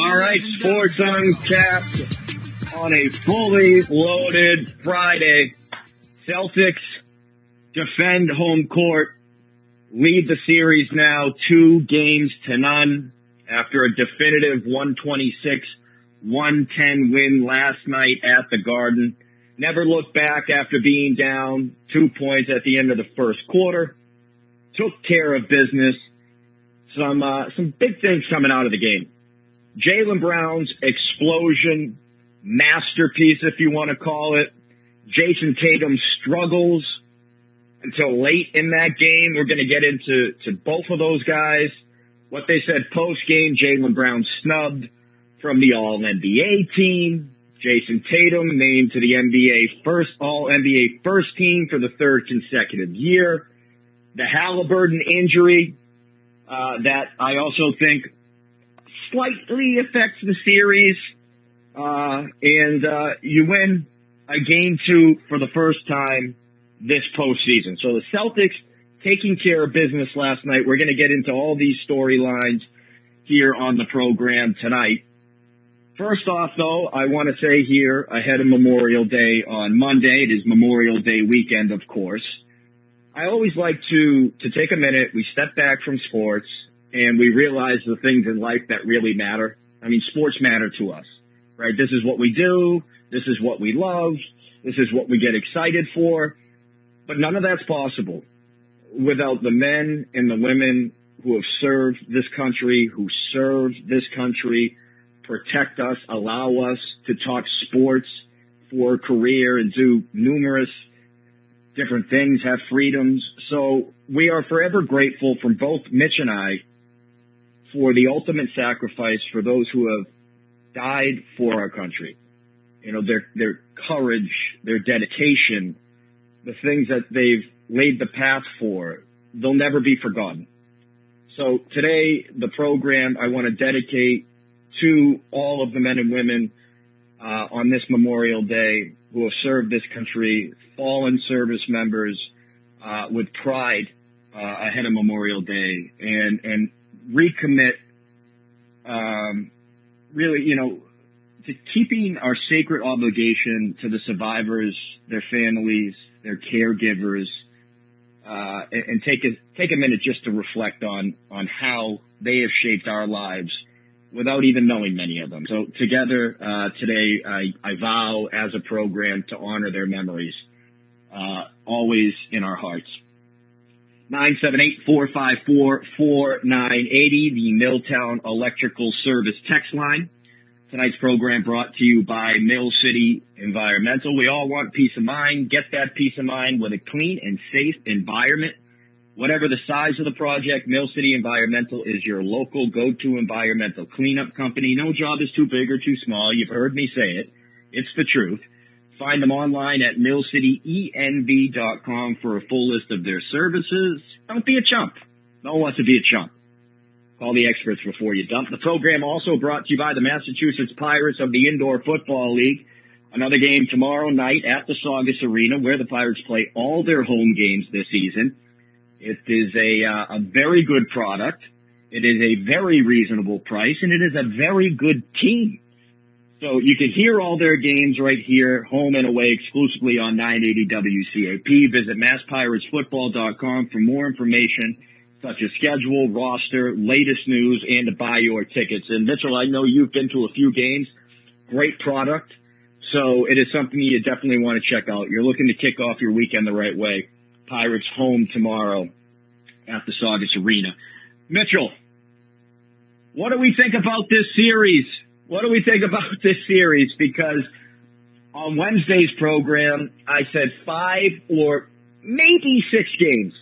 All right, Sports Uncapped on a fully loaded Friday. Celtics defend home court, lead the series now 2-0 after a definitive 126-110 win last night at the Garden. Never looked back after being down 2 points at the end of the first quarter. Took care of business. Some big things coming out of the game. Jaylen Brown's explosion, masterpiece if you want to call it. Jason Tatum's struggles until late in that game. We're going to get into both of those guys. What they said post-game, Jaylen Brown snubbed from the All-NBA team. Jason Tatum named to the All-NBA first team for the third consecutive year. The Halliburton injury that I also think slightly affects the series. You win a game 2 for the first time this postseason. So the Celtics taking care of business last night. We're going to get into all these storylines here on the program tonight. First off, though, I want to say here ahead of Memorial Day on Monday, it is Memorial Day weekend, of course. I always like to take a minute. We step back from sports and we realize the things in life that really matter. I mean, sports matter to us, right? This is what we do. This is what we love. This is what we get excited for. But none of that's possible without the men and the women who have served this country, protect us, allow us to talk sports for a career and do numerous different things, have freedoms. So we are forever grateful from both Mitch and I for the ultimate sacrifice for those who have died for our country. You know, their courage, their dedication, the things that they've laid the path for, they'll never be forgotten. So today, the program I want to dedicate to all of the men and women on this Memorial Day who have served this country, fallen service members with pride ahead of Memorial Day, and recommit really, to keeping our sacred obligation to the survivors, their families, their caregivers, and take a minute just to reflect on how they have shaped our lives without even knowing many of them. So together today, I vow as a program to honor their memories, always in our hearts. 978-454-4980, the Milltown Electrical Service text line. Tonight's program brought to you by Mill City Environmental. We all want peace of mind. Get that peace of mind with a clean and safe environment. Whatever the size of the project, Mill City Environmental is your local go-to environmental cleanup company. No job is too big or too small. You've heard me say it. It's the truth. Find them online at millcityenv.com for a full list of their services. Don't be a chump. No one wants to be a chump. Call the experts before you dump. The program also brought to you by the Massachusetts Pirates of the Indoor Football League. Another game tomorrow night at the Saugus Arena where the Pirates play all their home games this season. It is a very good product. It is a very reasonable price, and it is a very good team. So you can hear all their games right here, home and away, exclusively on 980 WCAP. Visit masspiratefootball.com for more information, such as schedule, roster, latest news, and to buy your tickets. And Mitchell, I know you've been to a few games. Great product. So it is something you definitely want to check out. You're looking to kick off your weekend the right way. Pirates home tomorrow at the Saugus Arena. Mitchell, what do we think about this series? Because on Wednesday's program, I said 5 or maybe 6 games.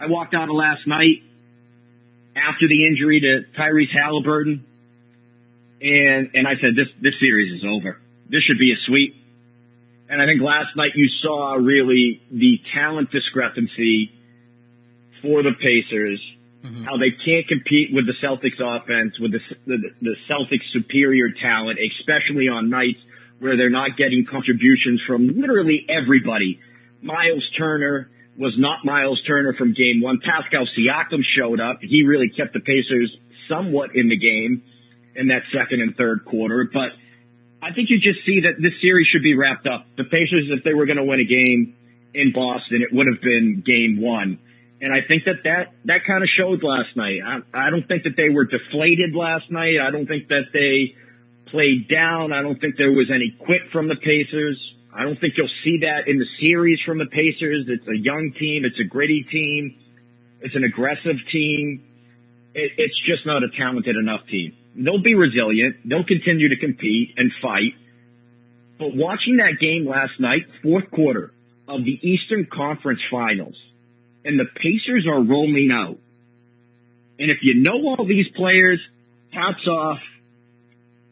I walked out of last night after the injury to Tyrese Halliburton, and I said, this series is over. This should be a sweep. And I think last night you saw really the talent discrepancy for the Pacers, how they can't compete with the Celtics offense, with the Celtics superior talent, especially on nights where they're not getting contributions from literally everybody. Miles Turner was not Miles Turner from game 1. Pascal Siakam showed up. He really kept the Pacers somewhat in the game. in that second and third quarter. But I think you just see that this series should be wrapped up. The Pacers, if they were going to win a game in Boston, it would have been game one. And I think that kind of showed last night. I don't think that they were deflated last night. I don't think that they played down. I don't think there was any quit from the Pacers. I don't think you'll see that in the series from the Pacers. It's a young team. It's a gritty team. It's an aggressive team. It's just not a talented enough team. They'll be resilient. They'll continue to compete and fight. But watching that game last night, fourth quarter of the Eastern Conference Finals, and the Pacers are rolling out. And if you know all these players, hats off.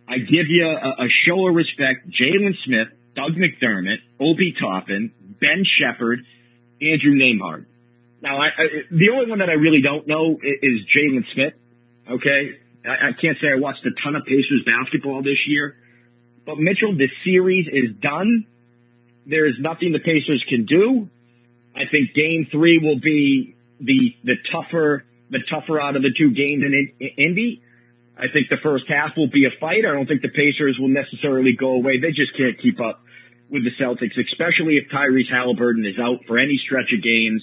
I give you a show of respect. Jalen Smith, Doug McDermott, Obi Toppin, Ben Shepherd, Andrew Nembhard. Now, the only one that I really don't know is Jalen Smith, okay? I can't say I watched a ton of Pacers basketball this year. But, Mitchell, the series is done. There is nothing the Pacers can do. I think Game 3 will be the tougher out of the two games in Indy. I think the first half will be a fight. I don't think the Pacers will necessarily go away. They just can't keep up with the Celtics, especially if Tyrese Halliburton is out for any stretch of games.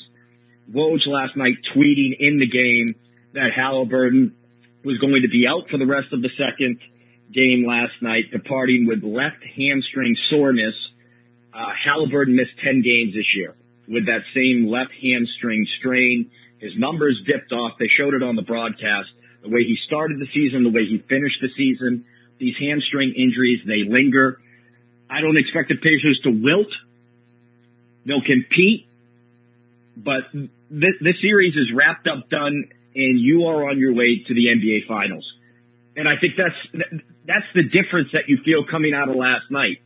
Woj last night tweeting in the game that Halliburton was going to be out for the rest of the second game last night, departing with left hamstring soreness. Halliburton missed 10 games this year with that same left hamstring strain. His numbers dipped off. They showed it on the broadcast. The way he started the season, the way he finished the season, these hamstring injuries, they linger. I don't expect the Pacers to wilt. They'll compete. But this series is wrapped up, done, and you are on your way to the NBA Finals. And I think that's the difference that you feel coming out of last night.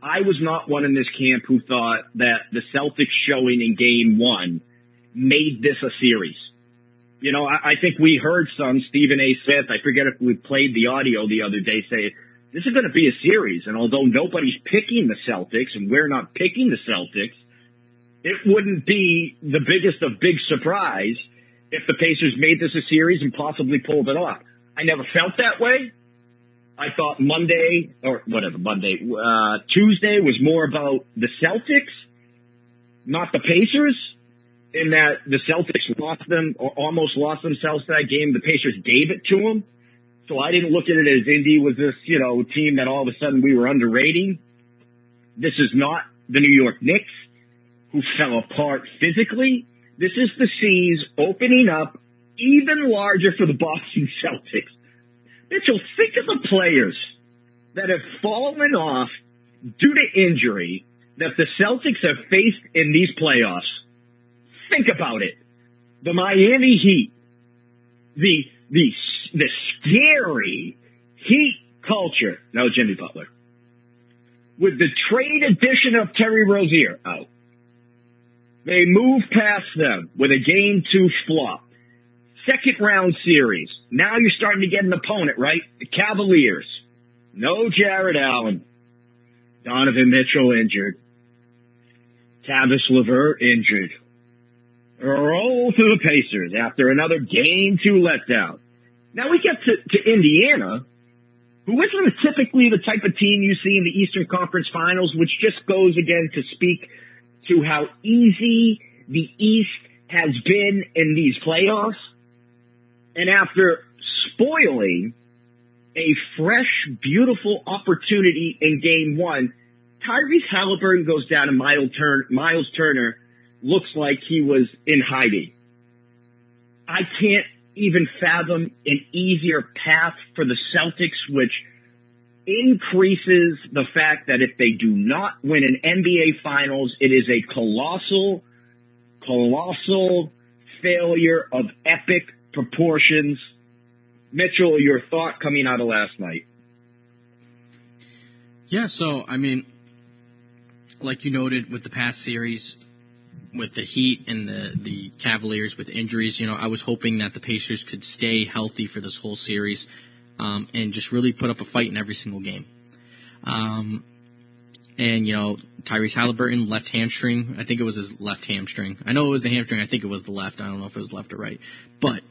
I was not one in this camp who thought that the Celtics showing in Game 1 made this a series. You know, I think we heard Stephen A. Smith, I forget if we played the audio the other day, say, this is going to be a series. And although nobody's picking the Celtics, and we're not picking the Celtics, it wouldn't be the biggest of big surprise if the Pacers made this a series and possibly pulled it off. I never felt that way. I thought Tuesday was more about the Celtics, not the Pacers, in that the Celtics lost them or almost lost themselves to that game. The Pacers gave it to them. So I didn't look at it as Indy was this, team that all of a sudden we were underrating. This is not the New York Knicks, who fell apart physically. This is the C's opening up even larger for the Boston Celtics. Mitchell, think of the players that have fallen off due to injury that the Celtics have faced in these playoffs. Think about it. The Miami Heat, the scary Heat culture. No, Jimmy Butler. With the trade addition of Terry Rozier out, they moved past them with a Game 2 flop. Second round series. Now you're starting to get an opponent, right? The Cavaliers. No Jared Allen. Donovan Mitchell injured. Tavis LeVert injured. Roll to the Pacers after another Game 2 letdown. Now we get to Indiana, who isn't typically the type of team you see in the Eastern Conference Finals, which just goes again to speak to how easy the East has been in these playoffs. And after spoiling a fresh, beautiful opportunity in Game 1, Tyrese Halliburton goes down and Miles Turner looks like he was in hiding. I can't even fathom an easier path for the Celtics, which increases the fact that if they do not win an NBA Finals, it is a colossal failure of epic proportions. Mitchell, your thought coming out of last night? Yeah, so, I mean, like you noted with the past series, with the Heat and the Cavaliers with injuries, I was hoping that the Pacers could stay healthy for this whole series and just really put up a fight in every single game. And, Tyrese Halliburton, left hamstring. I think it was his left hamstring. I know it was the hamstring. I think it was the left. I don't know if it was left or right. But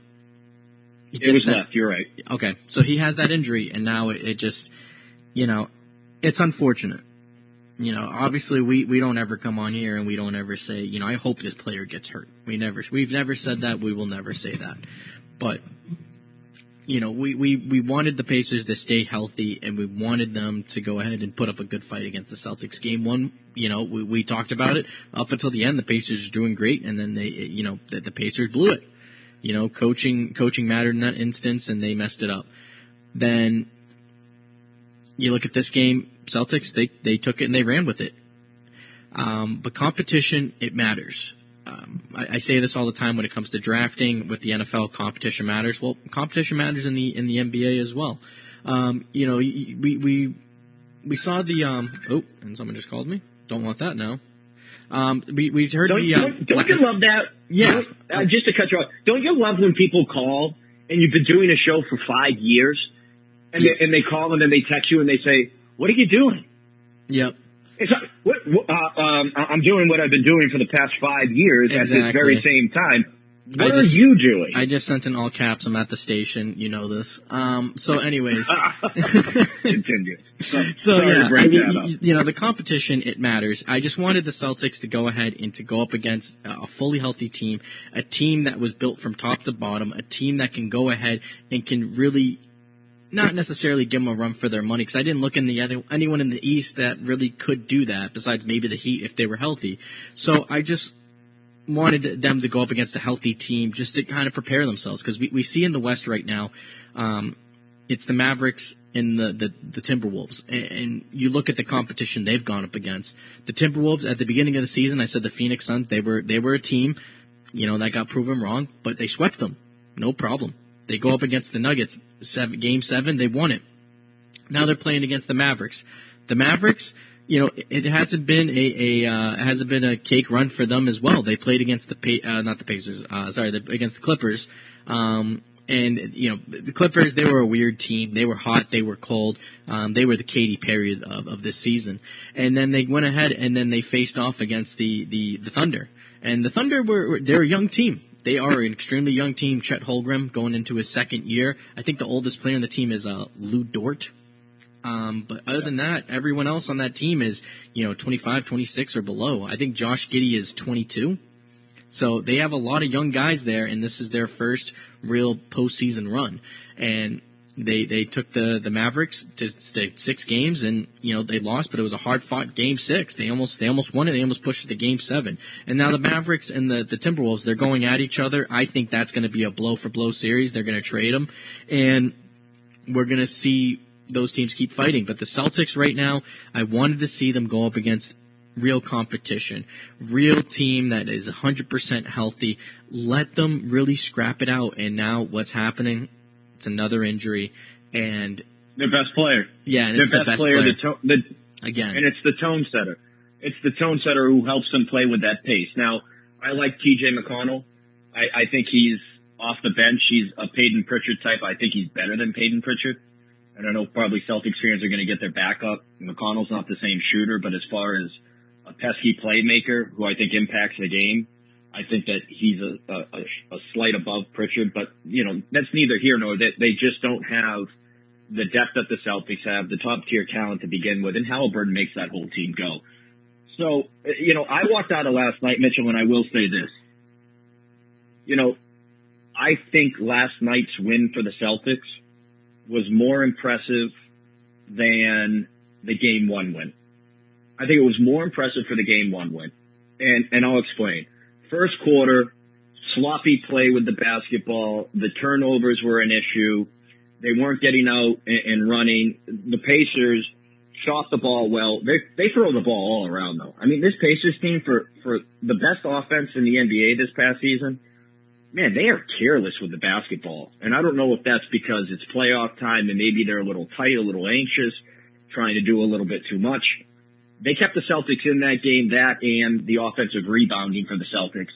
It was left. You're right. Okay, so he has that injury, and now it just, it's unfortunate. Obviously we don't ever come on here and we don't ever say, I hope this player gets hurt. We've never said that. We will never say that. But, we wanted the Pacers to stay healthy, and we wanted them to go ahead and put up a good fight against the Celtics. Game one, we talked about it up until the end. The Pacers were doing great, and then the Pacers blew it. Coaching mattered in that instance, and they messed it up. Then you look at this game, Celtics, they took it and they ran with it. But competition, it matters. I say this all the time when it comes to drafting with the NFL. Competition matters. Well, competition matters in the NBA as well. We saw the and someone just called me. Don't want that now. We heard don't you love that? Yeah. Just to cut you off, don't you love when people call and you've been doing a show for 5 years, and they call and then they text you and they say, "What are you doing?" Yep. It's like, I'm doing what I've been doing for the past 5 years at this very same time. What are you doing? I just sent in all caps. I'm at the station. You know this. So anyways. Continue. The competition, it matters. I just wanted the Celtics to go ahead and to go up against a fully healthy team, a team that was built from top to bottom, a team that can go ahead and can really not necessarily give them a run for their money, because I didn't look in anyone in the East that really could do that, besides maybe the Heat if they were healthy. So I just wanted them to go up against a healthy team just to kind of prepare themselves, because we see in the West right now, it's the Mavericks and the Timberwolves, and you look at the competition they've gone up against. The Timberwolves at the beginning of the season, I said the Phoenix Suns, they were a team, that got proven wrong, but they swept them, no problem. They go up against the Nuggets, Game 7, they won it. Now they're playing against the Mavericks. The Mavericks, it hasn't been a cake run for them as well. They played against against the Clippers. And the Clippers, they were a weird team. They were hot, they were cold. They were the Katy Perry of this season. And then they went ahead and then they faced off against the Thunder. And the Thunder they're a young team. They are an extremely young team. Chet Holmgren going into his second year. I think the oldest player on the team is Lou Dort. But other than that, everyone else on that team is, 25, 26 or below. I think Josh Giddey is 22. So they have a lot of young guys there, and this is their first real postseason run. And they took the Mavericks to 6 games, and they lost, but it was a hard-fought Game 6. They almost won it. They almost pushed it to Game 7. And now the Mavericks and the Timberwolves, they're going at each other. I think that's going to be a blow-for-blow series. They're going to trade them, and we're going to see those teams keep fighting. But the Celtics right now, I wanted to see them go up against real competition, real team that is 100% healthy. Let them really scrap it out. And now what's happening? It's another injury, and their best player. Yeah, and it's the best player. Again, and it's the tone setter. It's the tone setter who helps them play with that pace. Now, I like T.J. McConnell. I think he's off the bench. He's a Peyton Pritchard type. I think he's better than Peyton Pritchard. And I know probably Celtics fans are going to get their back up. McConnell's not the same shooter, but as far as a pesky playmaker who I think impacts the game, I think that he's a slight above Pritchard, but, that's neither here nor there. They just don't have the depth that the Celtics have, the top-tier talent to begin with, and Halliburton makes that whole team go. So, I walked out of last night, Mitchell, and I will say this. I think last night's win for the Celtics was more impressive than the Game 1 win. I think it was more impressive for the Game 1 win, and I'll explain. First quarter, sloppy play with the basketball. The turnovers were an issue. They weren't getting out and running. The Pacers shot the ball well. They throw the ball all around, though. I mean, this Pacers team, for the best offense in the NBA this past season, man, they are careless with the basketball. And I don't know if that's because it's playoff time and maybe they're a little tight, a little anxious, trying to do a little bit too much. They kept the Celtics in that game, that and the offensive rebounding for the Celtics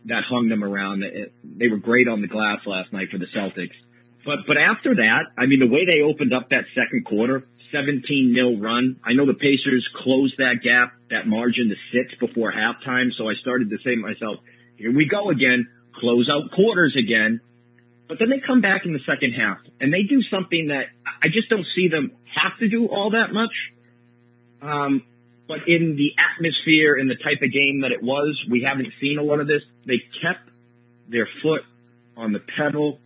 that hung them around. They were great on the glass last night for the Celtics. But after that, I mean, the way they opened up that second quarter, 17-0 run, I know the Pacers closed that gap, that margin to 6 before halftime, so I started to say to myself, here we go again, close out quarters again. But then they come back in the second half, and they do something that I just don't see them have to do all that much. But in the atmosphere and the type of game that it was, we haven't seen a lot of this. They kept their foot on the pedal.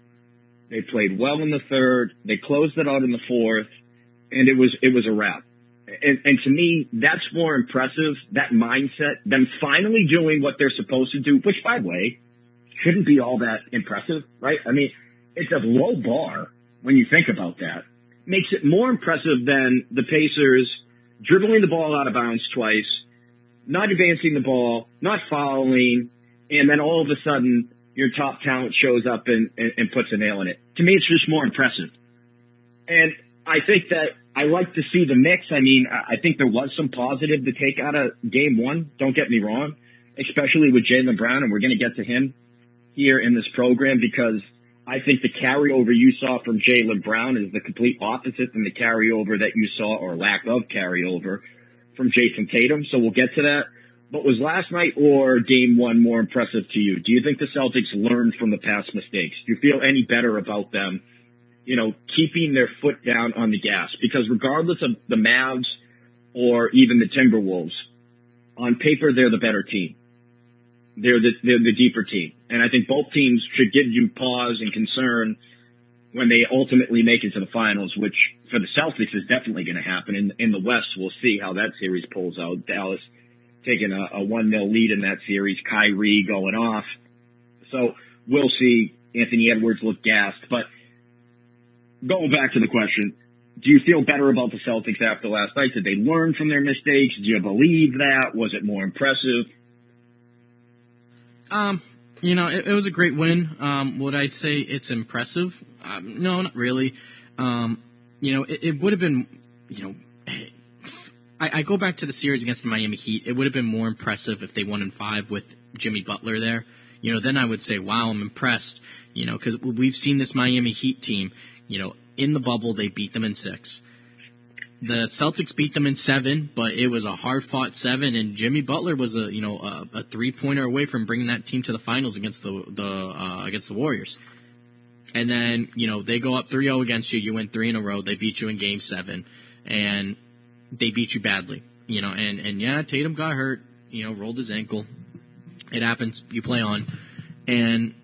They played well in the third. They closed it out in the fourth, and it was a wrap. And to me, that's more impressive, that mindset, them finally doing what they're supposed to do, which, by the way, shouldn't be all that impressive, right? I mean, it's a low bar when you think about that. Makes it more impressive than the Pacers dribbling the ball out of bounds twice, not advancing the ball, not fouling, and then all of a sudden your top talent shows up and puts a nail in it. To me, it's just more impressive. And I think that I like to see the mix. I mean, I think there was some positive to take out of game one. Don't get me wrong, especially with Jaylen Brown, and we're going to get to him here in this program because I think the carryover you saw from Jaylen Brown is the complete opposite than the carryover that you saw, or lack of carryover, from Jason Tatum. So we'll get to that. But was last night or game one more impressive to you? Do you think the Celtics learned from the past mistakes? Do you feel any better about them, keeping their foot down on the gas? Because regardless of the Mavs or even the Timberwolves, on paper, they're the better team. They're the deeper team. And I think both teams should give you pause and concern when they ultimately make it to the finals, which for the Celtics is definitely going to happen. In the West, we'll see how that series pulls out. Dallas taking a 1-0 lead in that series, Kyrie going off. So we'll see. Anthony Edwards look gassed. But going back to the question, do you feel better about the Celtics after last night? Did they learn from their mistakes? Do you believe that? Was it more impressive? It was a great win. Would I say it's impressive? No, not really. It would have been, I go back to the series against the Miami Heat. It would have been more impressive if they won in 5 with Jimmy Butler there. Then I would say, wow, I'm impressed. Because we've seen this Miami Heat team, in the bubble, they beat them in 6. The Celtics beat them in 7, but it was a hard-fought 7, and Jimmy Butler was a 3-pointer away from bringing that team to the finals against the Warriors. And then they go up 3-0 against you. You win 3 in a row. They beat you in Game 7, and they beat you badly. And Tatum got hurt. Rolled his ankle. It happens. You play on, and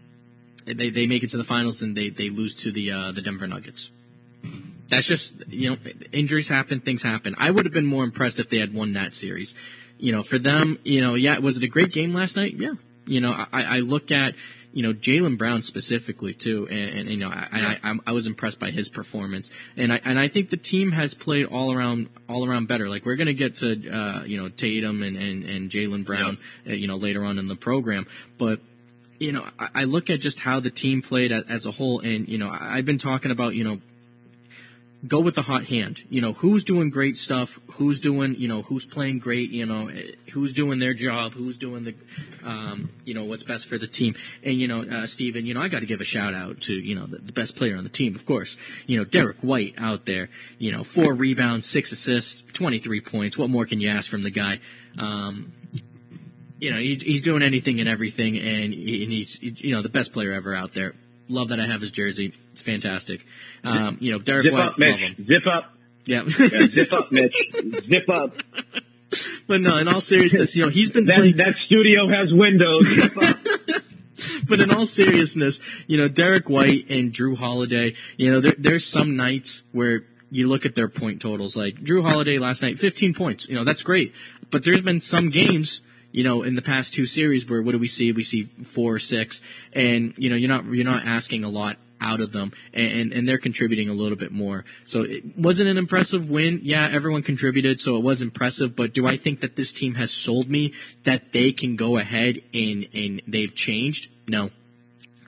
they make it to the finals, and they lose to the Denver Nuggets. That's just, injuries happen, things happen. I would have been more impressed if they had won that series. For them, was it a great game last night? Yeah. I look at, Jaylen Brown specifically too, and I was impressed by his performance. And I think the team has played all around better. Like we're going to get to, Tatum and Jaylen Brown, later on in the program. But, I look at just how the team played as a whole. And, I've been talking about, go with the hot hand. Who's doing great stuff, who's doing, who's playing great, who's doing their job, who's doing the, what's best for the team. And, Steven, I got to give a shout out to, the best player on the team, of course. Derek White out there, 4 rebounds, 6 assists, 23 points. What more can you ask from the guy? He's doing anything and everything, and he's, the best player ever out there. Love that I have his jersey. It's fantastic. Derek Zip White, up, Mitch. love him. Zip up. Yeah. Yeah, zip up, Mitch. Zip up. But no, in all seriousness, he's been playing. That studio has windows. Zip up. But in all seriousness, Derek White and Drew Holiday, there's some nights where you look at their point totals. Like Drew Holiday last night, 15 points. That's great. But there's been some games, in the past 2 series where what do we see? We see 4 or 6, and you're not asking a lot out of them, and they're contributing a little bit more. So it wasn't an impressive win. Yeah, everyone contributed, so it was impressive. But do I think that this team has sold me that they can go ahead and they've changed? No.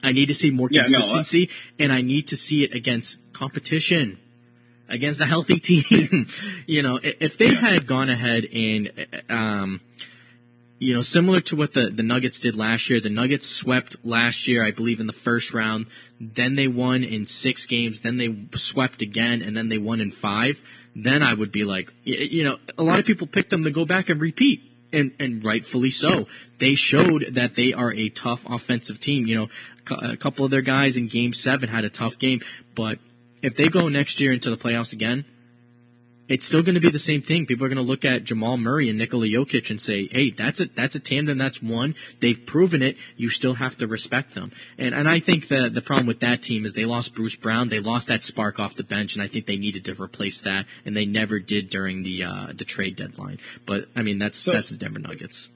I need to see more consistency, and I need to see it against competition, against a healthy team. If they had gone ahead and similar to what the Nuggets did last year. The Nuggets swept last year, I believe, in the first round. Then they won in 6 games. Then they swept again, and then they won in 5. Then I would be like, a lot of people picked them to go back and repeat. And rightfully so. They showed that they are a tough offensive team. You know, a couple of their guys in Game 7 had a tough game, but if they go next year into the playoffs again, it's still going to be the same thing. People are going to look at Jamal Murray and Nikola Jokic and say, hey, that's a tandem, that's one. They've proven it. You still have to respect them. And I think the problem with that team is they lost Bruce Brown. They lost that spark off the bench, and I think they needed to replace that, and they never did during the trade deadline. But, I mean, that's the Denver Nuggets.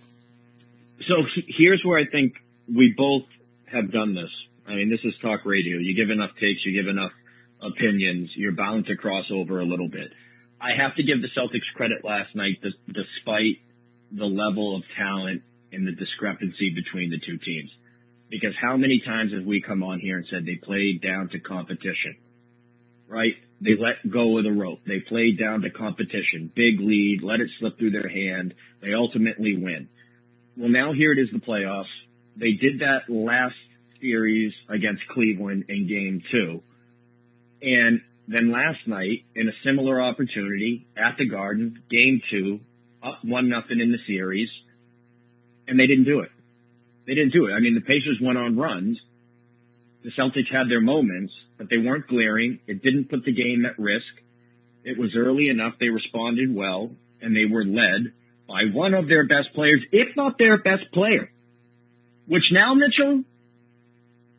So here's where I think we both have done this. I mean, this is talk radio. You give enough takes, you give enough opinions, you're bound to cross over a little bit. I have to give the Celtics credit last night, despite the level of talent and the discrepancy between the two teams. Because how many times have we come on here and said they played down to competition, right? They let go of the rope. They played down to competition. Big lead, let it slip through their hand. They ultimately win. Well, now here it is, the playoffs. They did that last series against Cleveland in Game 2. And then last night, in a similar opportunity at the Garden, Game 2, up 1-0 in the series, and they didn't do it. They didn't do it. I mean, the Pacers went on runs. The Celtics had their moments, but they weren't glaring. It didn't put the game at risk. It was early enough. They responded well, and they were led by one of their best players, if not their best player, which now, Mitchell,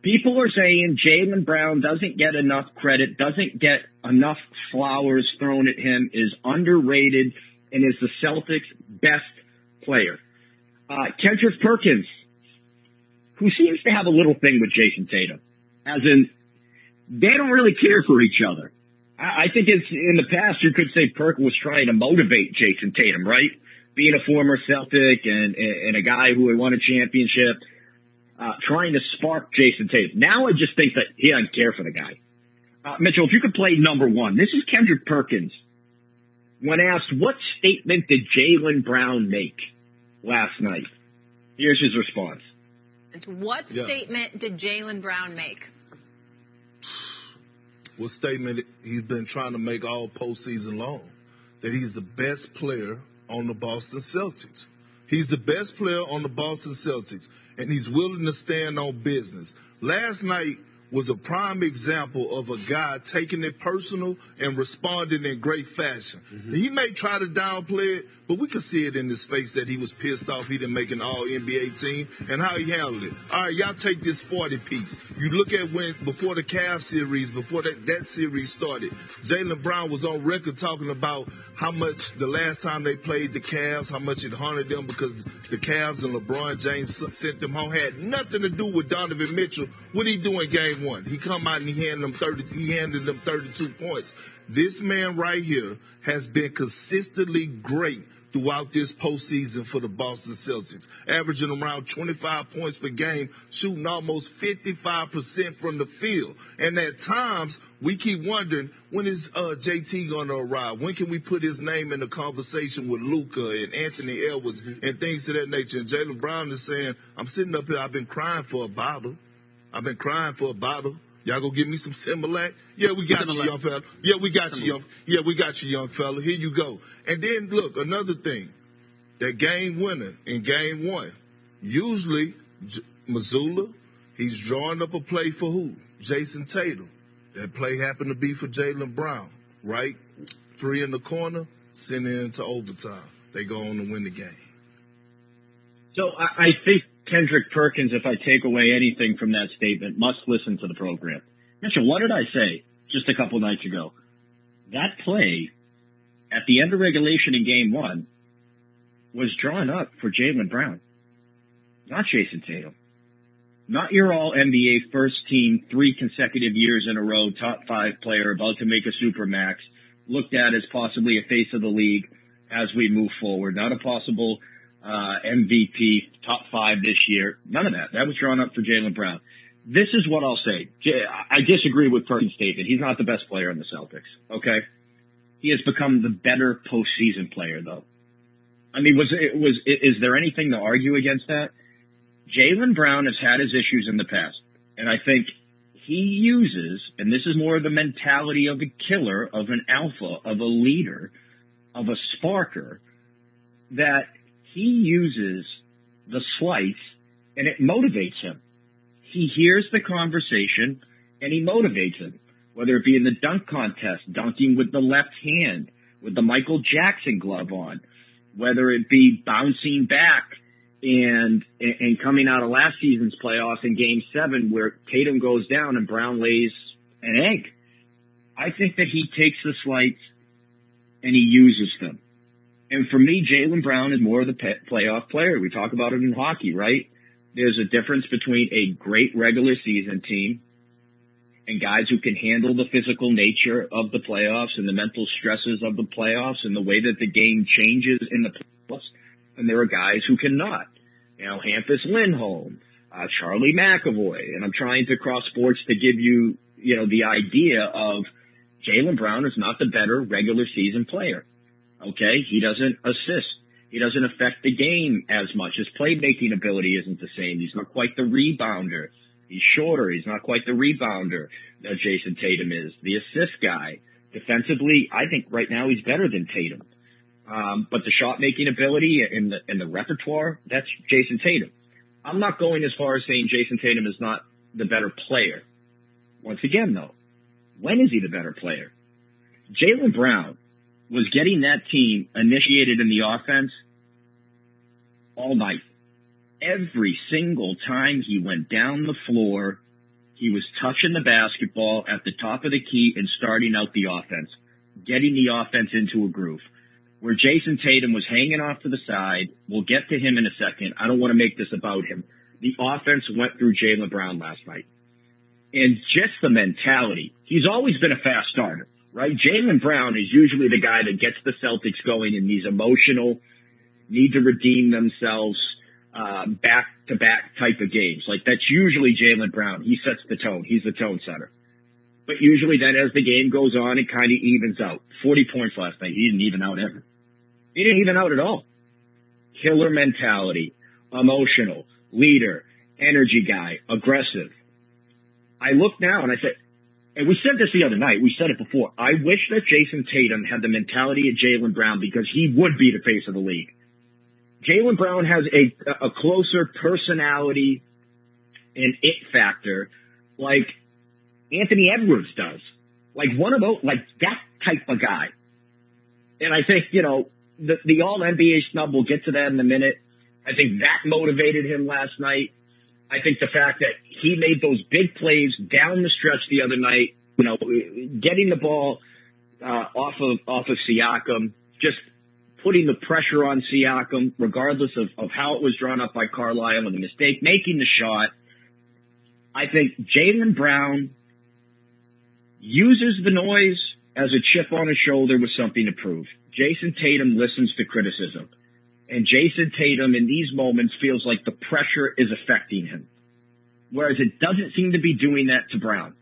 people are saying Jaylen Brown doesn't get enough credit, doesn't get enough flowers thrown at him, is underrated, and is the Celtics' best player. Kendrick Perkins, who seems to have a little thing with Jason Tatum, as in they don't really care for each other. I think it's in the past you could say Perk was trying to motivate Jason Tatum, right? Being a former Celtic and a guy who had won a championship. Trying to spark Jason Tatum. Now I just think that he doesn't care for the guy. Mitchell, if you could play number one, this is Kendrick Perkins. When asked, what statement did Jaylen Brown make last night? Here's his response. What statement did Jaylen Brown make? What statement he's been trying to make all postseason long? That he's the best player on the Boston Celtics. He's the best player on the Boston Celtics, and he's willing to stand on business. Last night was a prime example of a guy taking it personal and responding in great fashion. Mm-hmm. He may try to downplay it, but we could see it in his face that he was pissed off he didn't make an all-NBA team and how he handled it. All right, y'all take this 40 piece. You look at before the Cavs series, before that series started, Jaylen Brown was on record talking about how much the last time they played the Cavs, how much it haunted them because the Cavs and LeBron James sent them home. Had nothing to do with Donovan Mitchell. What did he do in Game 1? He come out and he handed them 32 points. This man right here has been consistently great throughout this postseason for the Boston Celtics, averaging around 25 points per game, shooting almost 55% from the field. And at times, we keep wondering, when is JT going to arrive? When can we put his name in the conversation with Luka and Anthony Edwards and things of that nature? And Jaylen Brown is saying, I'm sitting up here, I've been crying for a bottle. Y'all go give me some Similac? Yeah, we got you, young fella. Yeah, we got you, young fella. Here you go. And then, look, another thing. That game winner in Game 1. Usually, Mazzulla, he's drawing up a play for who? Jason Tatum. That play happened to be for Jaylen Brown, right? 3 in the corner, send it into overtime. They go on to win the game. So I think Kendrick Perkins, if I take away anything from that statement, must listen to the program. Mitchell, what did I say just a couple nights ago? That play at the end of regulation in Game 1 was drawn up for Jaylen Brown, not Jason Tatum. Not your all-NBA first team, 3 consecutive years in a row, top 5 player, about to make a supermax, looked at as possibly a face of the league as we move forward. Not a possible MVP, top 5 this year. None of that. That was drawn up for Jaylen Brown. This is what I'll say. I disagree with Perkins' statement. He's not the best player in the Celtics, okay? He has become the better postseason player, though. I mean, is there anything to argue against that? Jaylen Brown has had his issues in the past, and I think he uses, and this is more of the mentality of a killer, of an alpha, of a leader, of a sparker, that he uses the slights and it motivates him. He hears the conversation and he motivates him, whether it be in the dunk contest, dunking with the left hand, with the Michael Jackson glove on, whether it be bouncing back and coming out of last season's playoffs in Game 7 where Tatum goes down and Brown lays an egg. I think that he takes the slights and he uses them. And for me, Jaylen Brown is more of the playoff player. We talk about it in hockey, right? There's a difference between a great regular season team and guys who can handle the physical nature of the playoffs and the mental stresses of the playoffs and the way that the game changes in the playoffs. And there are guys who cannot. You know, Hampus Lindholm, Charlie McAvoy. And I'm trying to cross sports to give you, you know, the idea of Jaylen Brown is not the better regular season player. Okay? He doesn't assist. He doesn't affect the game as much. His playmaking ability isn't the same. He's not quite the rebounder. He's shorter. He's not quite the rebounder that Jason Tatum is. The assist guy. Defensively, I think right now he's better than Tatum. But the shot-making ability and the repertoire, that's Jason Tatum. I'm not going as far as saying Jason Tatum is not the better player. Once again, though, when is he the better player? Jaylen Brown was getting that team initiated in the offense all night. Every single time he went down the floor, he was touching the basketball at the top of the key and starting out the offense, getting the offense into a groove. Where Jason Tatum was hanging off to the side, we'll get to him in a second. I don't want to make this about him. The offense went through Jaylen Brown last night. And just the mentality. He's always been a fast starter, right? Jaylen Brown is usually the guy that gets the Celtics going in these emotional, need to redeem themselves, back-to-back type of games. Like, that's usually Jaylen Brown. He sets the tone. He's the tone setter. But usually then as the game goes on, it kind of evens out. 40 points last night. He didn't even out ever. He didn't even out at all. Killer mentality, emotional, leader, energy guy, aggressive. I look now and I say, and we said this the other night, we said it before, I wish that Jason Tatum had the mentality of Jaylen Brown because he would be the face of the league. Jaylen Brown has a closer personality and it factor like Anthony Edwards does. Like one of those, like that type of guy. And I think, you know, the all-NBA snub, we'll get to that in a minute. I think that motivated him last night. I think the fact that he made those big plays down the stretch the other night, you know, getting the ball off of Siakam, just putting the pressure on Siakam, regardless of how it was drawn up by Carlisle and the mistake, making the shot. I think Jaylen Brown uses the noise as a chip on his shoulder with something to prove. Jason Tatum listens to criticism. And Jason Tatum in these moments feels like the pressure is affecting him. Whereas it doesn't seem to be doing that to Brown.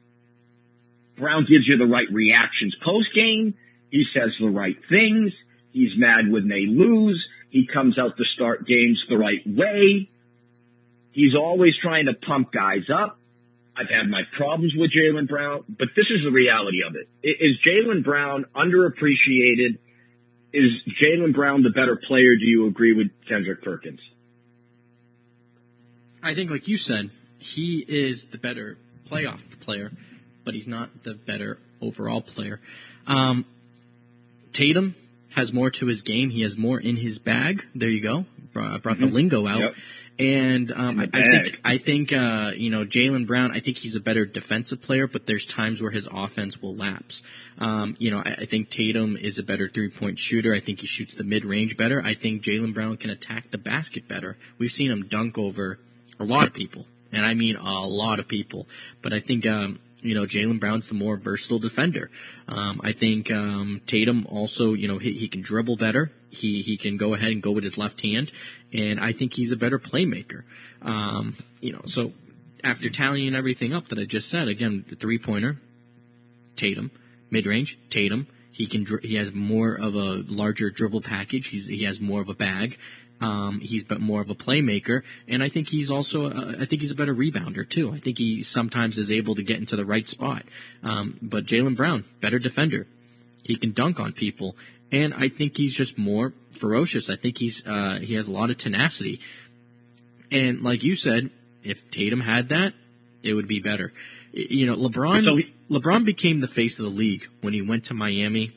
Brown gives you the right reactions post-game. He says the right things. He's mad when they lose. He comes out to start games the right way. He's always trying to pump guys up. I've had my problems with Jaylen Brown, but this is the reality of it. Is Jaylen Brown underappreciated? Is Jaylen Brown the better player? Do you agree with Kendrick Perkins? I think, like you said, he is the better playoff player, but he's not the better overall player. Tatum has more to his game. He has more in his bag. There you go. Brought the lingo out. Yep. And I think you know, Jaylen Brown, I think he's a better defensive player, but there's times where his offense will lapse. You know, I think Tatum is a better three-point shooter. I think he shoots the mid-range better. I think Jaylen Brown can attack the basket better. We've seen him dunk over a lot of people, and I mean a lot of people. But I think you know, Jaylen Brown's the more versatile defender. I think Tatum also, you know, he can dribble better. He can go ahead and go with his left hand, and I think he's a better playmaker. You know, so after tallying everything up that I just said, again, the three-pointer, Tatum, mid-range, Tatum. He has more of a larger dribble package. He has more of a bag. He's more of a playmaker, and I think he's also I think he's a better rebounder too. I think he sometimes is able to get into the right spot. But Jaylen Brown, better defender. He can dunk on people, And I think he's just more ferocious. I think he has a lot of tenacity. And like you said, if Tatum had that, it would be better. You know, LeBron became the face of the league when he went to Miami,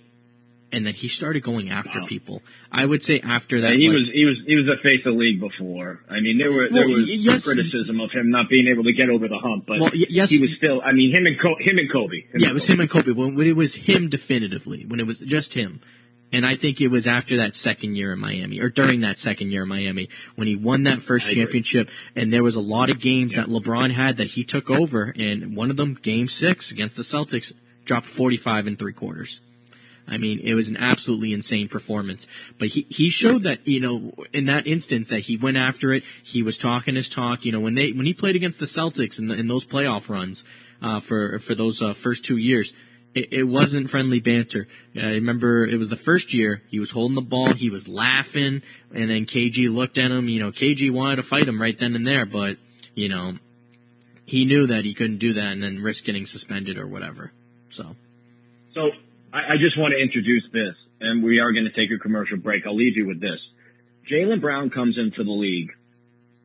and then he started going after people. I would say after that, he was the face of the league before. I mean, there was criticism of him not being able to get over the hump, but he was still. I mean, him and Kobe. It was him and Kobe. When it was him definitively, when it was just him. And I think it was after that second year in Miami, or during that second year in Miami, when he won that first championship, and there was a lot of games that LeBron had that he took over, and one of them, Game 6 against the Celtics, dropped 45 in 3 quarters. I mean, it was an absolutely insane performance. But he showed that, you know, in that instance that he went after it, he was talking his talk. You know, when he played against the Celtics in those playoff runs for those first 2 years, it wasn't friendly banter. I remember it was the first year, he was holding the ball, he was laughing, and then KG looked at him. You know, KG wanted to fight him right then and there, but, you know, he knew that he couldn't do that and then risk getting suspended or whatever. So I just want to introduce this, and we are going to take a commercial break. I'll leave you with this. Jaylen Brown comes into the league,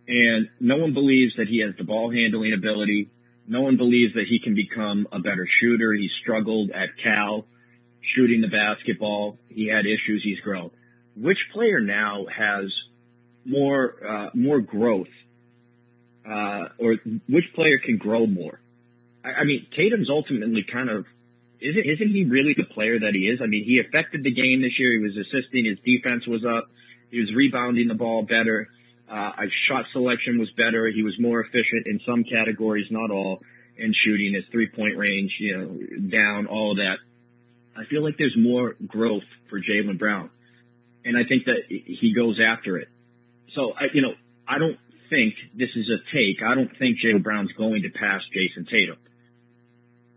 and no one believes that he has the ball handling ability. No one believes that he can become a better shooter. He struggled at Cal shooting the basketball. He had issues. He's grown. Which player now has more growth, or which player can grow more? I mean, Tatum's ultimately kind of isn't he really the player that he is? I mean, he affected the game this year. He was assisting. His defense was up. He was rebounding the ball better. Shot selection was better. He was more efficient in some categories, not all, in shooting. His 3-point range, you know, down, all of that. I feel like there's more growth for Jaylen Brown, and I think that he goes after it. So, I don't think this is a take. I don't think Jaylen Brown's going to pass Jason Tatum.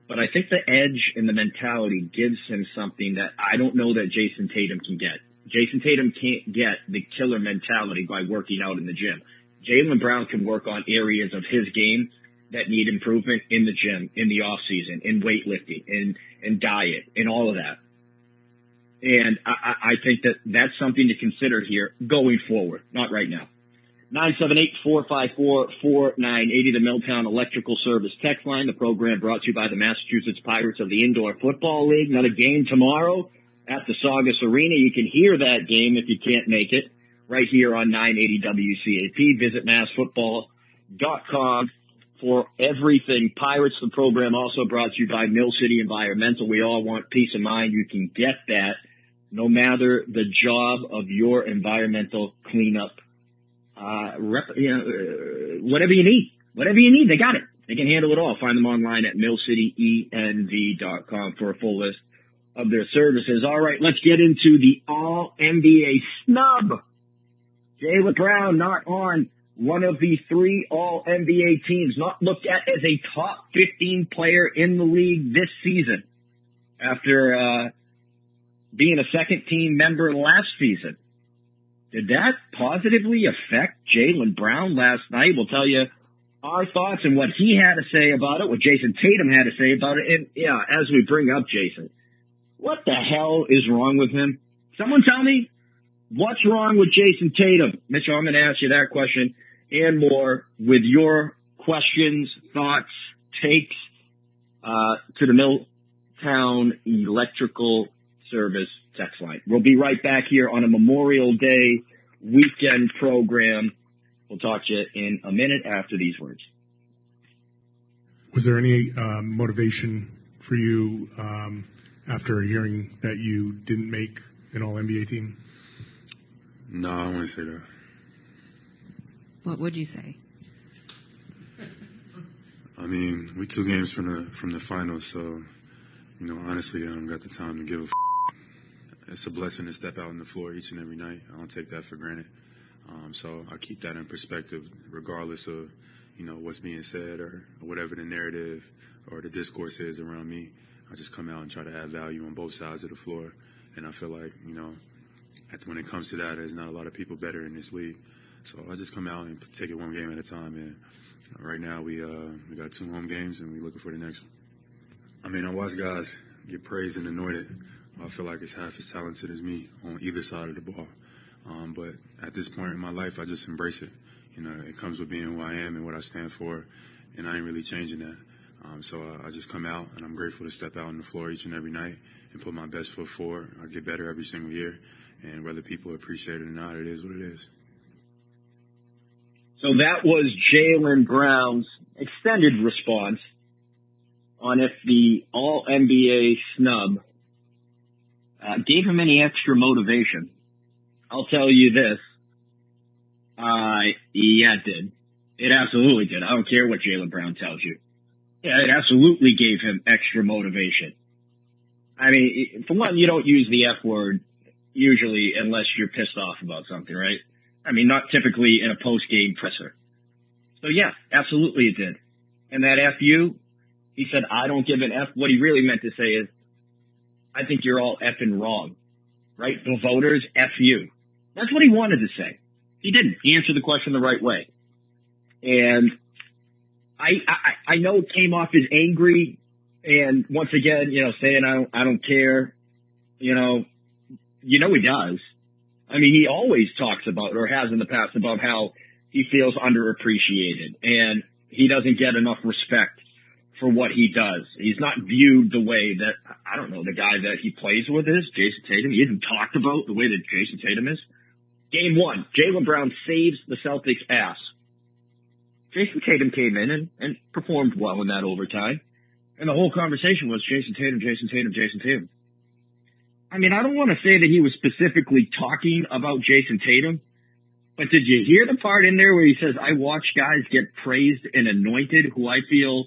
But I think the edge and the mentality gives him something that I don't know that Jason Tatum can get. Jason Tatum can't get the killer mentality by working out in the gym. Jaylen Brown can work on areas of his game that need improvement in the gym, in the off season, in weightlifting, in diet, in all of that. And I think that that's something to consider here going forward, not right now. 978-454-4980, the Milltown Electrical Service text line. The program brought to you by the Massachusetts Pirates of the Indoor Football League. Another game tomorrow at the Saugus Arena. You can hear that game if you can't make it right here on 980 WCAP. Visit massfootball.com for everything Pirates. The program also brought to you by Mill City Environmental. We all want peace of mind. You can get that no matter the job of your environmental cleanup. Whatever you need, they got it. They can handle it all. Find them online at millcityenv.com for a full list of their services. All right, let's get into the All-NBA snub. Jaylen Brown not on one of the 3 All-NBA teams, not looked at as a top 15 player in the league this season after being a second-team member last season. Did that positively affect Jaylen Brown last night? We'll tell you our thoughts and what he had to say about it, what Jason Tatum had to say about it. And, yeah, as we bring up Jason, what the hell is wrong with him? Someone tell me what's wrong with Jason Tatum. Mitchell, I'm going to ask you that question and more with your questions, thoughts, takes to the Milltown Electrical Service text line. We'll be right back here on a Memorial Day weekend program. We'll talk to you in a minute after these words. Was there any motivation for you after hearing that you didn't make an All-NBA team? No, I wouldn't say that. What would you say? I mean, we 2 games from the finals, so, honestly, I don't got the time to give a f***. It's a blessing to step out on the floor each and every night. I don't take that for granted. So I keep that in perspective, regardless of, what's being said or whatever the narrative or the discourse is around me. I just come out and try to add value on both sides of the floor. And I feel like, when it comes to that, there's not a lot of people better in this league. So I just come out and take it one game at a time. And right now we got 2 home games and we're looking for the next one. I mean, I watch guys get praised and anointed I feel like it's half as talented as me on either side of the ball. But at this point in my life, I just embrace it. You know, it comes with being who I am and what I stand for, and I ain't really changing that. So I just come out, and I'm grateful to step out on the floor each and every night and put my best foot forward. I get better every single year, and whether people appreciate it or not, it is what it is. So that was Jaylen Brown's extended response on if the All-NBA snub gave him any extra motivation. I'll tell you this. Yeah, it did. It absolutely did. I don't care what Jaylen Brown tells you. Yeah, it absolutely gave him extra motivation. I mean, for one, you don't use the F word usually unless you're pissed off about something, right? I mean, not typically in a post-game presser. So yeah, absolutely it did. And that F you, he said, I don't give an F. What he really meant to say is, I think you're all effing wrong, right? The voters, F you. That's what he wanted to say. He didn't. He answered the question the right way. And I know it came off as angry, and once again, you know, saying I don't care, you know he does. I mean, he always talks about, or has in the past, about how he feels underappreciated and he doesn't get enough respect for what he does. He's not viewed the way that, I don't know, the guy that he plays with is, Jason Tatum. He isn't talked about the way that Jason Tatum is. Game 1, Jaylen Brown saves the Celtics' ass. Jason Tatum came in and performed well in that overtime. And the whole conversation was Jason Tatum, Jason Tatum, Jason Tatum. I mean, I don't want to say that he was specifically talking about Jason Tatum, but did you hear the part in there where he says, I watch guys get praised and anointed who I feel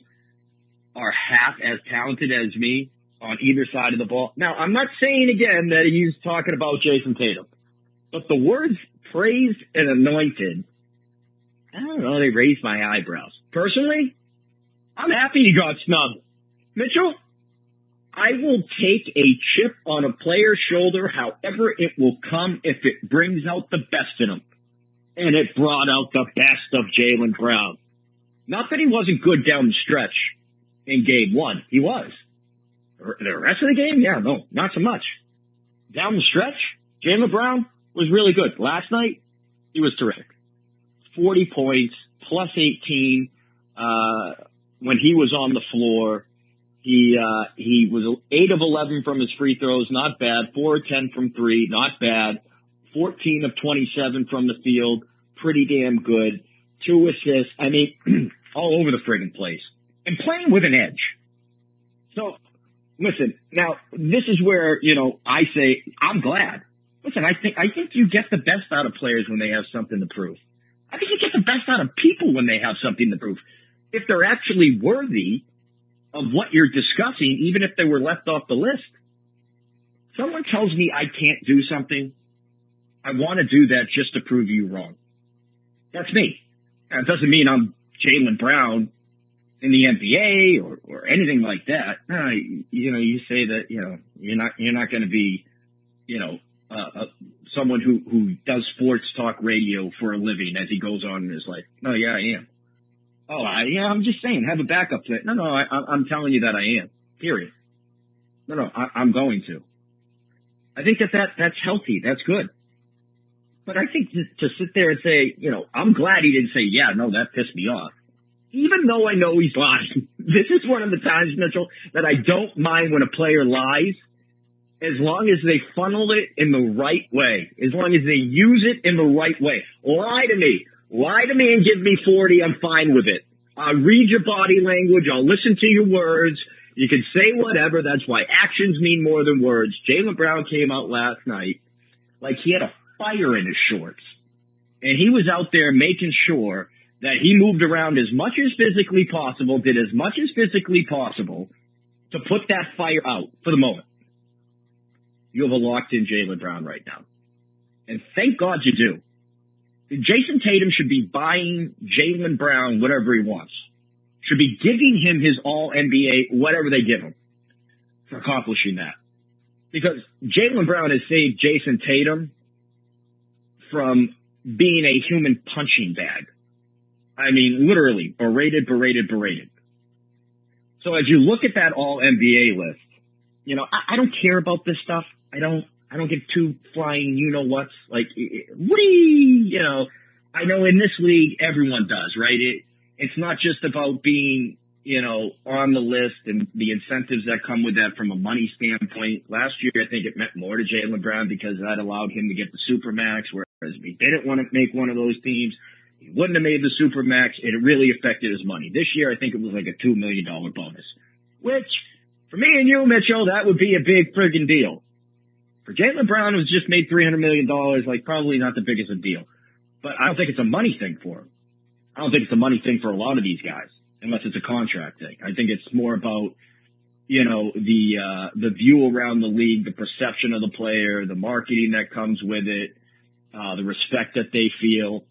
are half as talented as me on either side of the ball? Now, I'm not saying again that he's talking about Jason Tatum, but the words praised and anointed, I don't know, they raised my eyebrows. Personally, I'm happy he got snubbed. Mitchell, I will take a chip on a player's shoulder however it will come if it brings out the best in him. And it brought out the best of Jaylen Brown. Not that he wasn't good down the stretch in game 1. He was. The rest of the game, yeah, no, not so much. Down the stretch, Jaylen Brown was really good. Last night, he was terrific. 40 points, plus 18 when he was on the floor. He was 8 of 11 from his free throws, not bad. 4 of 10 from 3, not bad. 14 of 27 from the field, pretty damn good. 2 assists, I mean, all over the friggin' place. And playing with an edge. So, listen, now, this is where, you know, I say, I'm glad. Listen, I think you get the best out of players when they have something to prove. I think you get the best out of people when they have something to prove. If they're actually worthy of what you're discussing, even if they were left off the list. Someone tells me I can't do something, I want to do that just to prove you wrong. That's me. Now, it doesn't mean I'm Jaylen Brown in the NBA or anything like that. No, you know, you say that, you know, you're not going to be, you know, someone who does sports talk radio for a living as he goes on in his life. No, yeah, I am. Oh, I'm just saying, have a backup plan. No, I'm telling you that I am. Period. No, I'm going to. I think that's healthy. That's good. But I think to sit there and say, you know, I'm glad he didn't say, yeah, no, that pissed me off. Even though I know he's lying. This is one of the times, Mitchell, that I don't mind when a player lies, as long as they funnel it in the right way, as long as they use it in the right way. Lie to me and give me 40, I'm fine with it. I'll read your body language, I'll listen to your words, you can say whatever, that's why actions mean more than words. Jaylen Brown came out last night like he had a fire in his shorts. And he was out there making sure that he moved around as much as physically possible, did as much as physically possible to put that fire out for the moment. You have a locked-in Jaylen Brown right now. And thank God you do. Jason Tatum should be buying Jaylen Brown whatever he wants. Should be giving him his all-NBA, whatever they give him, for accomplishing that. Because Jaylen Brown has saved Jason Tatum from being a human punching bag. I mean, literally, berated. So as you look at that all-NBA list, I don't care about this stuff. I don't get too flying, what's like, I know in this league, everyone does, right? It's not just about being, on the list and the incentives that come with that from a money standpoint. Last year, I think it meant more to Jaylen Brown because that allowed him to get the Supermax, whereas if he didn't want to make one of those teams, he wouldn't have made the Supermax. It really affected his money. This year, I think it was like a $2 million bonus, which for me and you, Mitchell, that would be a big friggin' deal. For Jaylen Brown, who's just made $300 million, like probably not the biggest of deal. But I don't think it's a money thing for him. I don't think it's a money thing for a lot of these guys, unless it's a contract thing. I think it's more about, the view around the league, the perception of the player, the marketing that comes with it, the respect that they feel.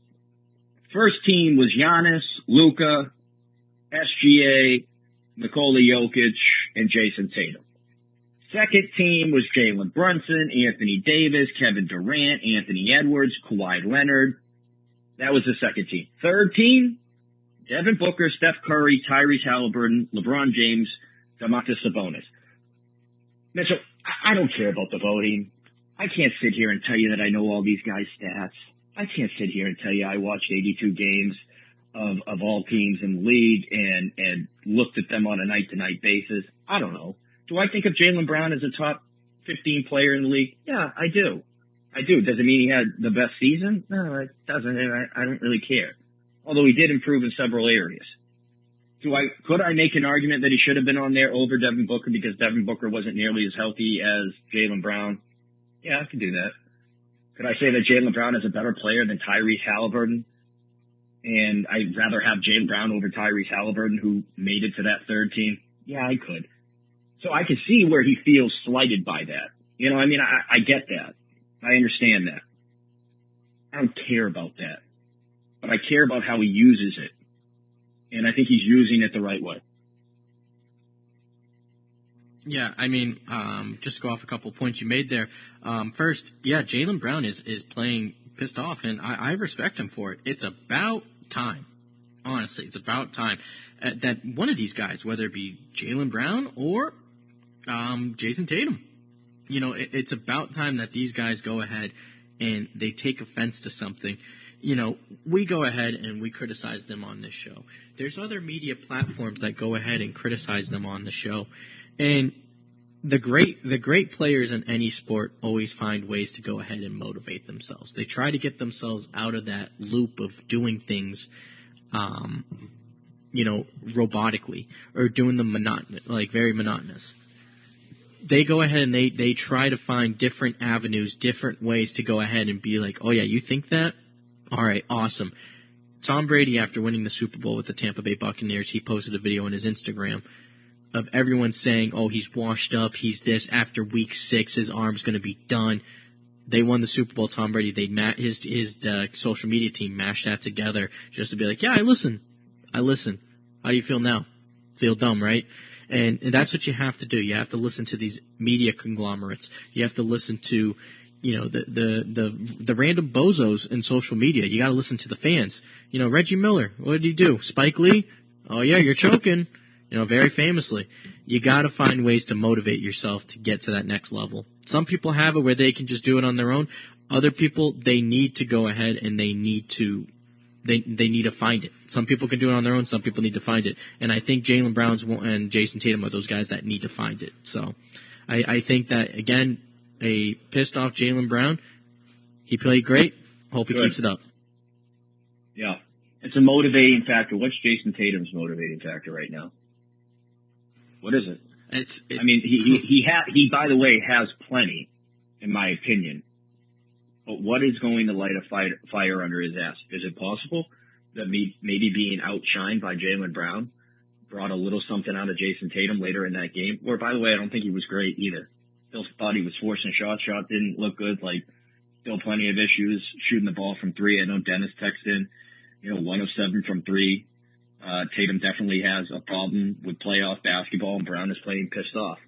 First team was Giannis, Luka, SGA, Nikola Jokic, and Jason Tatum. Second team was Jalen Brunson, Anthony Davis, Kevin Durant, Anthony Edwards, Kawhi Leonard. That was the second team. Third team, Devin Booker, Steph Curry, Tyrese Halliburton, LeBron James, Domantas Sabonis. Mitchell, I don't care about the voting. I can't sit here and tell you that I know all these guys' stats. I can't sit here and tell you I watched 82 games of all teams in the league and looked at them on a night-to-night basis. I don't know. Do I think of Jaylen Brown as a top 15 player in the league? Yeah, I do. Does it mean he had the best season? No, it doesn't. I don't really care. Although he did improve in several areas. Could I make an argument that he should have been on there over Devin Booker because Devin Booker wasn't nearly as healthy as Jaylen Brown? Yeah, I could do that. Could I say that Jaylen Brown is a better player than Tyrese Halliburton? And I'd rather have Jaylen Brown over Tyrese Halliburton, who made it to that third team? Yeah, I could. So I could see where he feels slighted by that. I get that. I understand that. I don't care about that. But I care about how he uses it. And I think he's using it the right way. Yeah, just go off a couple points you made there. First, yeah, Jaylen Brown is playing pissed off, and I respect him for it. It's about time. Honestly, it's about time that one of these guys, whether it be Jaylen Brown or Jason Tatum, it's about time that these guys go ahead and they take offense to something. We go ahead and we criticize them on this show. There's other media platforms that go ahead and criticize them on the show. And the great players in any sport always find ways to go ahead and motivate themselves. They try to get themselves out of that loop of doing things, robotically or doing them very monotonous. They go ahead and they try to find different avenues, different ways to go ahead and be like, oh yeah, you think that? All right, awesome. Tom Brady, after winning the Super Bowl with the Tampa Bay Buccaneers, he posted a video on his Instagram of everyone saying, oh, he's washed up, he's this, after week 6, his arm's going to be done. They won the Super Bowl, Tom Brady. His social media team mashed that together just to be like, yeah, I listen. How do you feel now? Feel dumb, right? And that's what you have to do. You have to listen to these media conglomerates. You have to listen to, the random bozos in social media. You got to listen to the fans. Reggie Miller, what did he do? Spike Lee? Oh yeah, you're choking. Very famously. You got to find ways to motivate yourself to get to that next level. Some people have it where they can just do it on their own. Other people, they need to go ahead and they need to find it. Some people can do it on their own. Some people need to find it. And I think Jaylen Brown and Jason Tatum are those guys that need to find it. So I think that, again, a pissed off Jaylen Brown, he played great. Hope he keeps it up. Yeah. It's a motivating factor. What's Jason Tatum's motivating factor right now? What is it? He by the way has plenty, in my opinion. But what is going to light a fire under his ass? Is it possible that maybe being outshined by Jaylen Brown brought a little something out of Jason Tatum later in that game? Or, by the way, I don't think he was great either. Still thought he was forcing shots. Shot didn't look good. Still plenty of issues shooting the ball from 3. I know Dennis texted in, 1 of 7 from 3. Tatum definitely has a problem with playoff basketball, and Brown is playing pissed off.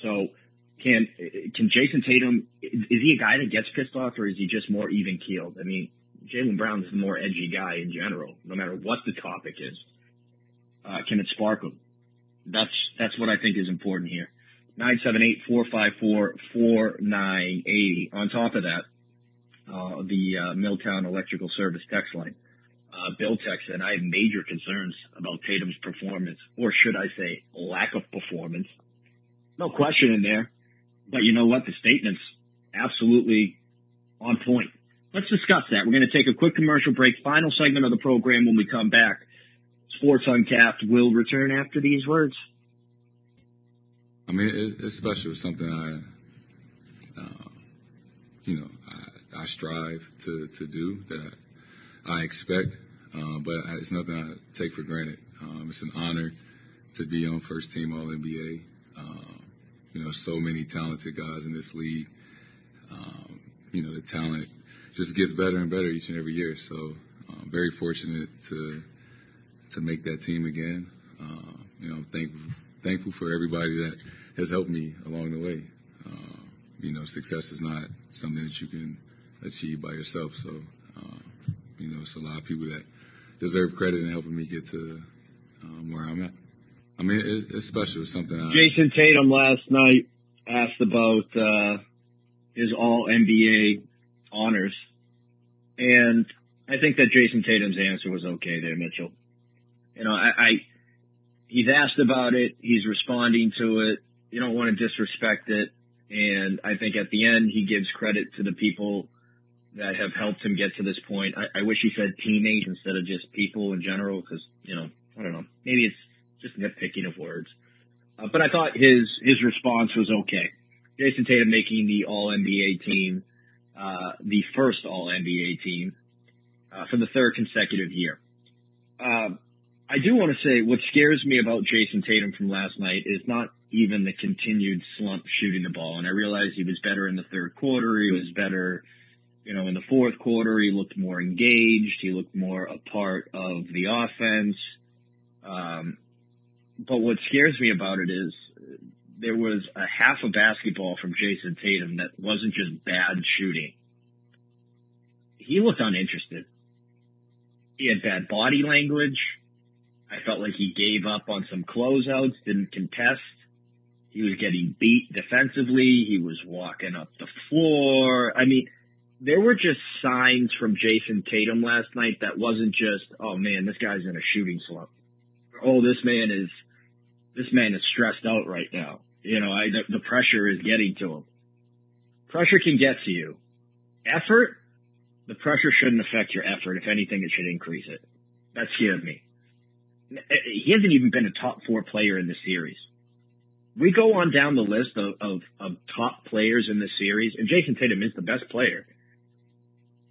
So can Jason Tatum, is he a guy that gets pissed off, or is he just more even-keeled? Jaylen Brown is the more edgy guy in general, no matter what the topic is. Can it spark him? That's what I think is important here. 978-454-4980. On top of that, the Milltown Electrical Service text line. Bill texted, and I have major concerns about Tatum's performance, or should I say lack of performance. No question in there. But you know what? The statement's absolutely on point. Let's discuss that. We're going to take a quick commercial break. Final segment of the program when we come back. Sports Uncapped will return after these words. I mean, it's special. It's something I strive to do, that I expect, but it's nothing I take for granted. It's an honor to be on first team All-NBA. So many talented guys in this league. The talent just gets better and better each and every year. So I'm very fortunate to make that team again. I'm thankful for everybody that has helped me along the way. Success is not something that you can achieve by yourself. So, it's a lot of people that deserve credit in helping me get to where I'm at. I mean, it's special. It's something Jason Tatum last night asked about his All-NBA honors. And I think that Jason Tatum's answer was okay there, Mitchell. He's asked about it. He's responding to it. You don't want to disrespect it. And I think at the end, he gives credit to the people that have helped him get to this point. I wish he said teammates instead of just people in general, because, I don't know. Maybe it's just nitpicking of words. But I thought his response was okay. Jason Tatum making the All-NBA team, the first All-NBA team, for the third consecutive year. I do want to say what scares me about Jason Tatum from last night is not even the continued slump shooting the ball. And I realized he was better in the third quarter. He was better, in the fourth quarter. He looked more engaged. He looked more a part of the offense. But what scares me about it is there was a half a basketball from Jason Tatum that wasn't just bad shooting. He looked uninterested. He had bad body language. I felt like he gave up on some closeouts, didn't contest. He was getting beat defensively. He was walking up the floor. I mean, there were just signs from Jason Tatum last night that wasn't just, oh man, this guy's in a shooting slump. Oh, this man is stressed out right now. The pressure is getting to him. Pressure can get to you. Effort, the pressure shouldn't affect your effort. If anything, it should increase it. That scared me. He hasn't even been a top 4 player in the series. We go on down the list of top players in the series, and Jason Tatum is the best player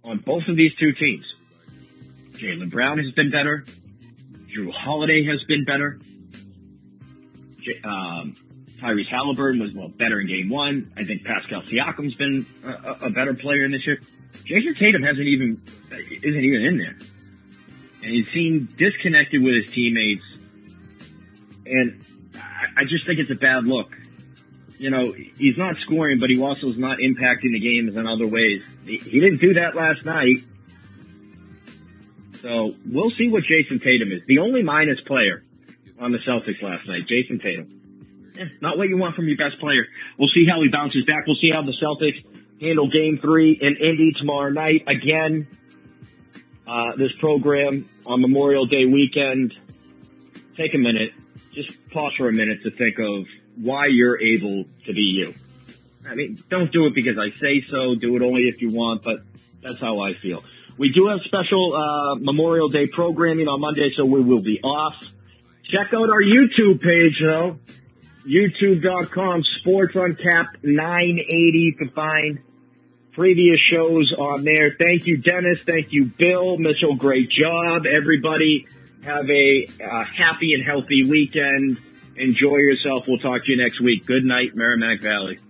on both of these two teams. Jaylen Brown has been better. Drew Holiday has been better. Tyrese Halliburton was better in game 1. I think Pascal Siakam's been a better player in this year. Jason Tatum isn't even in there. And he seemed disconnected with his teammates. And I just think it's a bad look. He's not scoring, but he also is not impacting the games in other ways. He didn't do that last night. So we'll see what Jason Tatum is. The only minus player on the Celtics last night, Jason Tatum. Not what you want from your best player. We'll see how he bounces back. We'll see how the Celtics handle Game 3 in Indy tomorrow night. Again, this program on Memorial Day weekend. Take a minute. Just pause for a minute to think of why you're able to be you. I mean, don't do it because I say so. Do it only if you want, but that's how I feel. We do have special Memorial Day programming on Monday, so we will be off. Check out our YouTube page, though. YouTube.com, Sports Uncapped 980 to find previous shows on there. Thank you, Dennis. Thank you, Bill. Mitchell, great job. Everybody have a happy and healthy weekend. Enjoy yourself. We'll talk to you next week. Good night, Merrimack Valley.